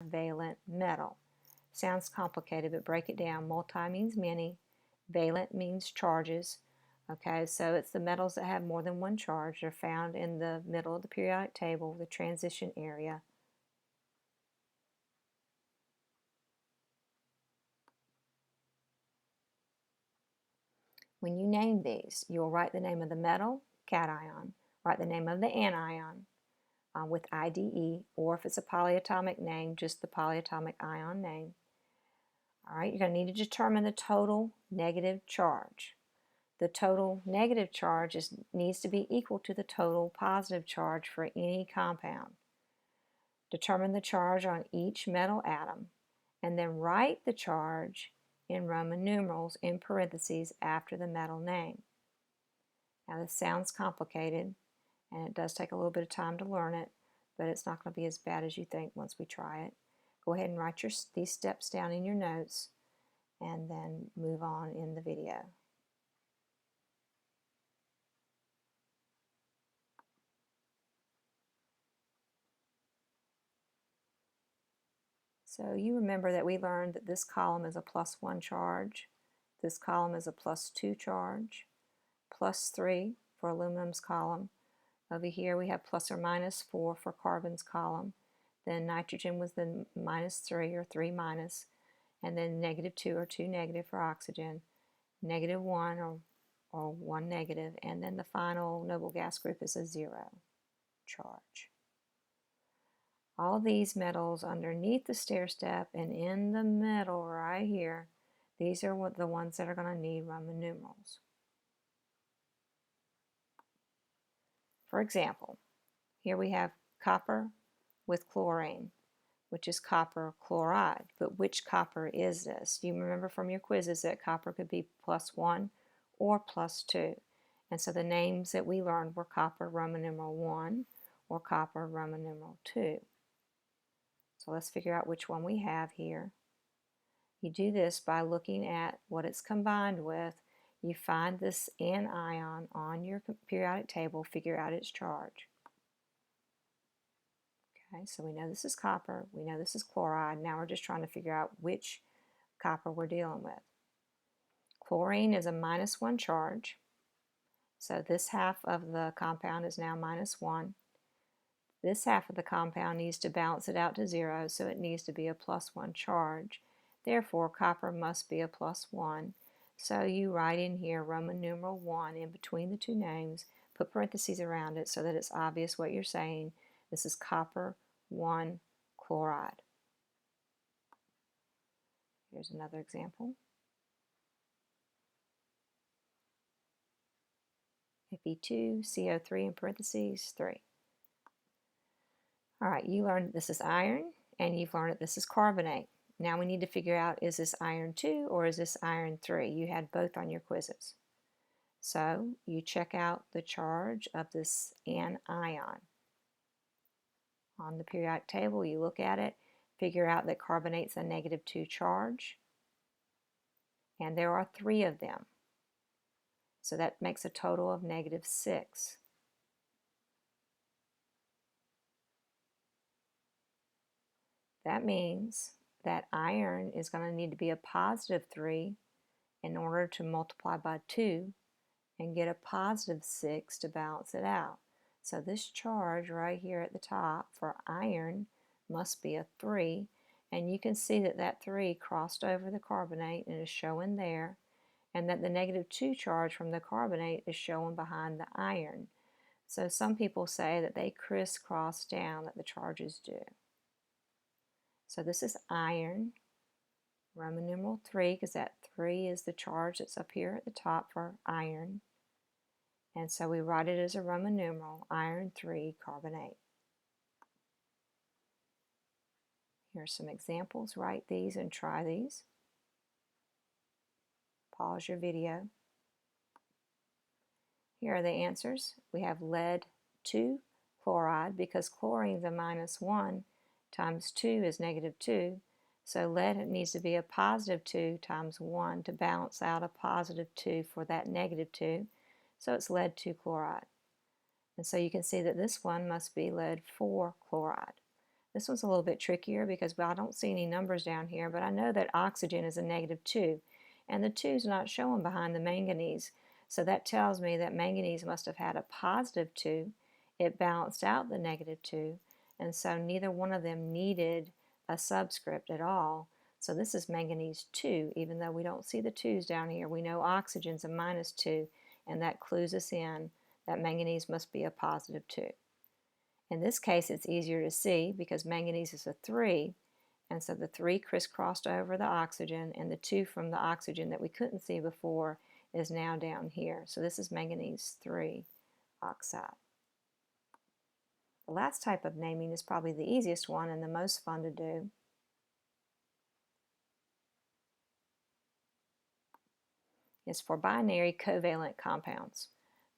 multivalent metal. Sounds complicated, but break it down. Multi means many, valent means charges. Okay, so it's the metals that have more than one charge. They're found in the middle of the periodic table, the transition area. When you name these, you'll write the name of the metal, cation, write the name of the anion with IDE, or if it's a polyatomic name, just the polyatomic ion name. All right, you're going to need to determine the total negative charge. The total negative charge needs to be equal to the total positive charge for any compound. Determine the charge on each metal atom, and then write the charge in Roman numerals in parentheses after the metal name. Now this sounds complicated, and it does take a little bit of time to learn it, but it's not going to be as bad as you think once we try it. Go ahead and write these steps down in your notes, and then move on in the video. So you remember that we learned that this column is a +1 charge, this column is a +2 charge, +3 for aluminum's column. Over here we have ±4 for carbon's column. Then nitrogen was the -3 or 3-, and then -2 or 2- for oxygen, -1 or 1-, and then the final noble gas group is a 0 charge. All these metals underneath the stair step and in the middle right here, these are the ones that are going to need Roman numerals. For example, here we have copper with chlorine, which is copper chloride. But which copper is this? You remember from your quizzes that copper could be +1 or +2. And so the names that we learned were copper Roman numeral 1 or copper Roman numeral 2. So let's figure out which one we have here. You do this by looking at what it's combined with. You find this anion on your periodic table, figure out its charge. Okay, so we know this is copper, we know this is chloride. Now we're just trying to figure out which copper we're dealing with. Chlorine is a -1 charge, so this half of the compound is now -1. This half of the compound needs to balance it out to 0, so it needs to be a +1 charge. Therefore, copper must be a +1. So you write in here Roman numeral 1 in between the two names, put parentheses around it so that it's obvious what you're saying. This is copper 1 chloride. Here's another example. Fe2CO3 in parentheses 3. All right, you learned this is iron, and you've learned that this is carbonate. Now we need to figure out, is this iron 2 or is this iron 3? You had both on your quizzes. So you check out the charge of this anion. On the periodic table, you look at it, figure out that carbonate's a -2 charge, and there are 3 of them. So that makes a total of -6. That means that iron is going to need to be a +3 in order to multiply by 2 and get a +6 to balance it out. So this charge right here at the top for iron must be a 3, and you can see that that 3 crossed over the carbonate and is showing there, and that the -2 charge from the carbonate is showing behind the iron. So some people say that they crisscross down, that the charges do. So this is iron, Roman numeral 3, because that 3 is the charge that's up here at the top for iron. And so we write it as a Roman numeral, iron 3 carbonate. Here are some examples. Write these and try these. Pause your video. Here are the answers. We have lead 2 chloride, because chlorine is a -1 times 2 is -2. So lead needs to be a +2 times 1 to balance out a +2 for that -2. So it's lead 2 chloride. And so you can see that this one must be lead 4 chloride. This one's a little bit trickier because, well, I don't see any numbers down here, but I know that oxygen is a -2, and the 2's not showing behind the manganese. So that tells me that manganese must have had a +2. It balanced out the -2, and so neither one of them needed a subscript at all. So this is manganese 2, even though we don't see the 2's down here. We know oxygen's a -2, and that clues us in that manganese must be a +2. In this case, it's easier to see because manganese is a 3, and so the 3 crisscrossed over the oxygen, and the 2 from the oxygen that we couldn't see before is now down here. So this is manganese 3 oxide. The last type of naming is probably the easiest one and the most fun to do. It's for binary covalent compounds.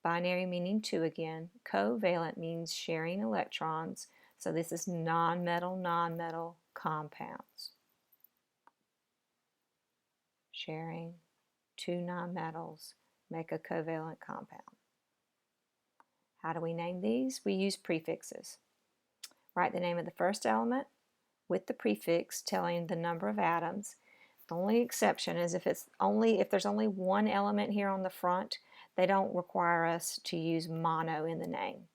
Binary meaning 2 again. Covalent means sharing electrons. So this is non-metal compounds. Sharing 2 nonmetals make a covalent compound. How do we name these? We use prefixes. Write the name of the first element with the prefix telling the number of atoms. The only exception is if there's only one element here on the front, they don't require us to use mono in the name.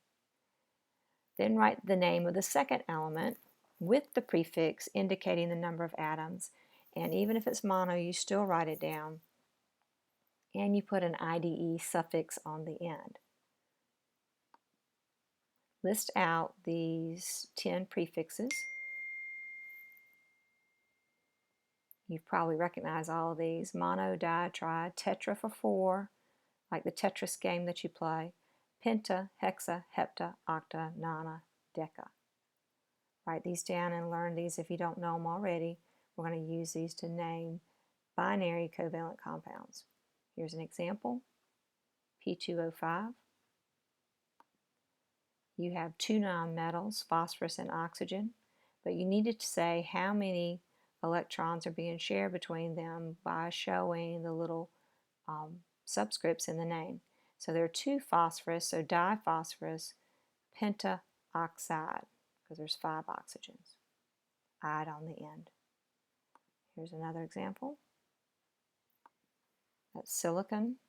Then write the name of the second element with the prefix indicating the number of atoms, and even if it's mono, you still write it down, and you put an IDE suffix on the end. List out these 10 prefixes. You've probably recognized all of these: mono, di, tri, tetra for 4, like the Tetris game that you play, penta, hexa, hepta, octa, nona, deca. Write these down and learn these if you don't know them already. We're going to use these to name binary covalent compounds. Here's an example: P2O5. You have 2 nonmetals, phosphorus and oxygen, but you needed to say how many electrons are being shared between them by showing the little subscripts in the name. So there are 2 phosphorus, so diphosphorus pentaoxide, because there's 5 oxygens, ide on the end. Here's another example. That's silicon,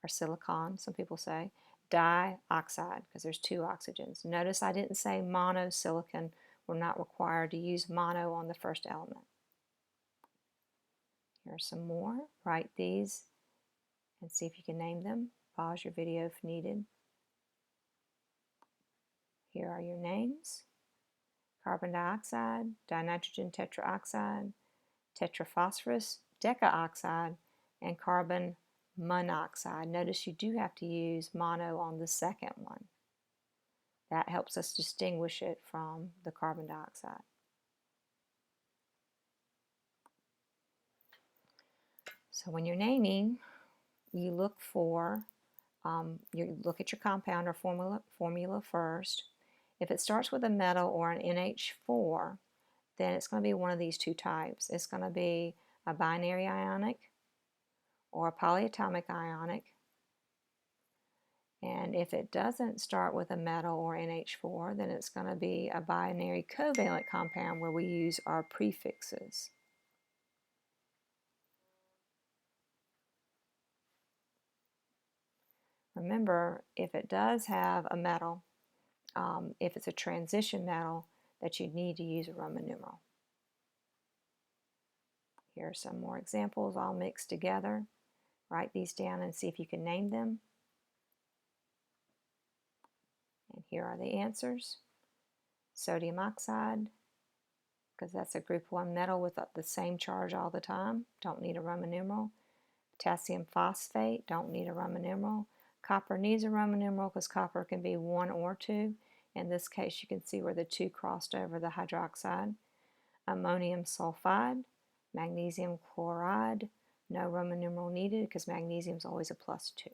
or silicon, some people say, dioxide, because there's 2 oxygens. Notice I didn't say monosilicon. We're not required to use mono on the first element. Here are some more. Write these and see if you can name them. Pause your video if needed. Here are your names: carbon dioxide, dinitrogen tetraoxide, tetraphosphorus decaoxide, and carbon monoxide. Notice you do have to use mono on the second one. That helps us distinguish it from the carbon dioxide. So when you're naming, you look for, you look at your compound or formula first. If it starts with a metal or an NH4, then it's going to be one of these 2 types. It's going to be a binary ionic or a polyatomic ionic. And if it doesn't start with a metal or NH4, then it's going to be a binary covalent compound where we use our prefixes. Remember, if it does have a metal, if it's a transition metal, that you need to use a Roman numeral. Here are some more examples all mixed together. Write these down and see if you can name them. And here are the answers. Sodium oxide, because that's a group 1 metal with the same charge all the time. Don't need a Roman numeral. Potassium phosphate, don't need a Roman numeral. Copper needs a Roman numeral because copper can be 1 or 2. In this case, you can see where the 2 crossed over the hydroxide. Ammonium sulfide, magnesium chloride, no Roman numeral needed because magnesium is always a +2.